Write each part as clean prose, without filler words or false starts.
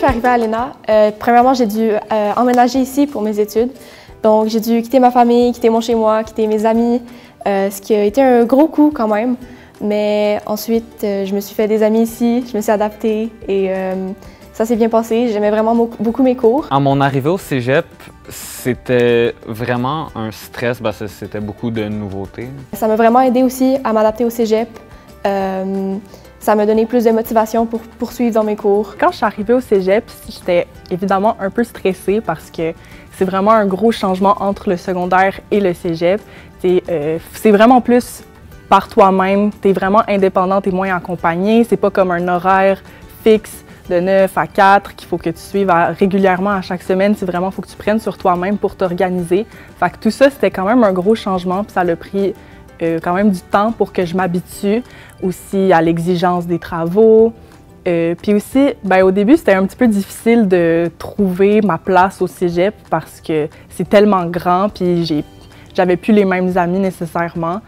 suis arrivée à l'ENA, premièrement, j'ai dû emménager ici pour mes études. Donc, j'ai dû quitter ma famille, quitter mon chez-moi, quitter mes amis, ce qui a été un gros coup quand même. Mais ensuite, je me suis fait des amis ici, je me suis adaptée et ça s'est bien passé. J'aimais vraiment beaucoup mes cours. À mon arrivée au cégep, c'était vraiment un stress parce que c'était beaucoup de nouveautés. Ça m'a vraiment aidé aussi à m'adapter au cégep. Ça m'a donné plus de motivation pour poursuivre dans mes cours. Quand je suis arrivée au cégep, j'étais évidemment un peu stressée parce que c'est vraiment un gros changement entre le secondaire et le cégep. C'est vraiment plus par toi-même, tu es vraiment indépendante et moins accompagnée. C'est pas comme un horaire fixe de 9 à 4 qu'il faut que tu suives régulièrement à chaque semaine. C'est vraiment, il faut que tu prennes sur toi-même pour t'organiser. Fait que tout ça, c'était quand même un gros changement, puis ça a pris quand même du temps pour que je m'habitue aussi à l'exigence des travaux. Puis aussi, au début, c'était un petit peu difficile de trouver ma place au cégep parce que c'est tellement grand, puis j'avais plus les mêmes amis nécessairement.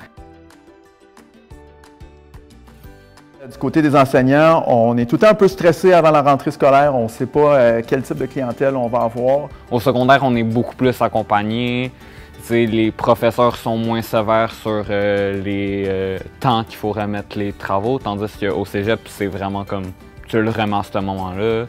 Du côté des enseignants, on est tout le temps un peu stressé avant la rentrée scolaire. On ne sait pas quel type de clientèle on va avoir. Au secondaire, on est beaucoup plus accompagné. Les professeurs sont moins sévères sur les temps qu'il faut remettre les travaux, tandis qu'au cégep, c'est vraiment comme tu le remets à ce moment-là,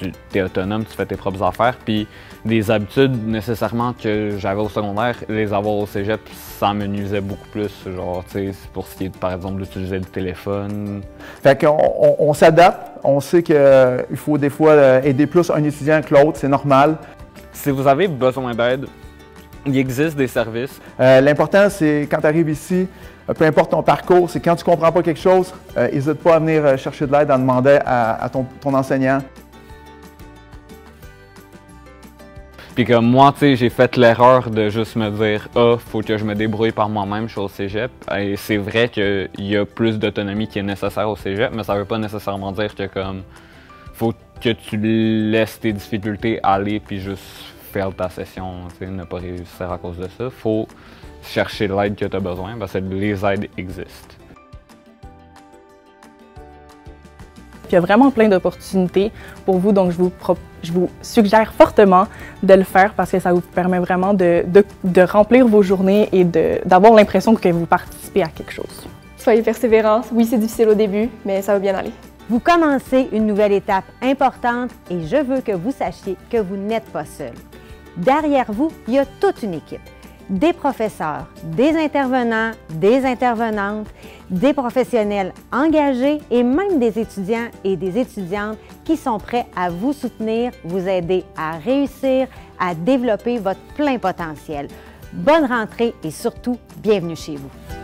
tu es autonome, tu fais tes propres affaires. Puis des habitudes nécessairement que j'avais au secondaire, les avoir au cégep, ça me nuisait beaucoup plus. Genre, tu sais, pour ce qui est, par exemple, d'utiliser le téléphone. Fait qu'on s'adapte. On sait qu'il faut des fois aider plus un étudiant que l'autre, c'est normal. Si vous avez besoin d'aide, il existe des services. L'important, c'est quand tu arrives ici, peu importe ton parcours, c'est quand tu ne comprends pas quelque chose, n'hésite pas à venir chercher de l'aide, à demander à ton enseignant. Puis comme moi, tu sais, j'ai fait l'erreur de juste me dire « Ah, faut que je me débrouille par moi-même, je suis au cégep ». Et c'est vrai qu'il y a plus d'autonomie qui est nécessaire au cégep, mais ça veut pas nécessairement dire que comme faut que tu laisses tes difficultés aller puis juste faire ta session, tu sais, ne pas réussir à cause de ça. Faut chercher l'aide que tu as besoin parce que les aides existent. Puis il y a vraiment plein d'opportunités pour vous, donc je vous suggère fortement de le faire parce que ça vous permet vraiment de remplir vos journées et d'avoir l'impression que vous participez à quelque chose. Soyez persévérants. Oui, c'est difficile au début, mais ça va bien aller. Vous commencez une nouvelle étape importante et je veux que vous sachiez que vous n'êtes pas seul. Derrière vous, il y a toute une équipe. Des professeurs, des intervenants, des intervenantes, des professionnels engagés et même des étudiants et des étudiantes qui sont prêts à vous soutenir, vous aider à réussir, à développer votre plein potentiel. Bonne rentrée et surtout, bienvenue chez vous.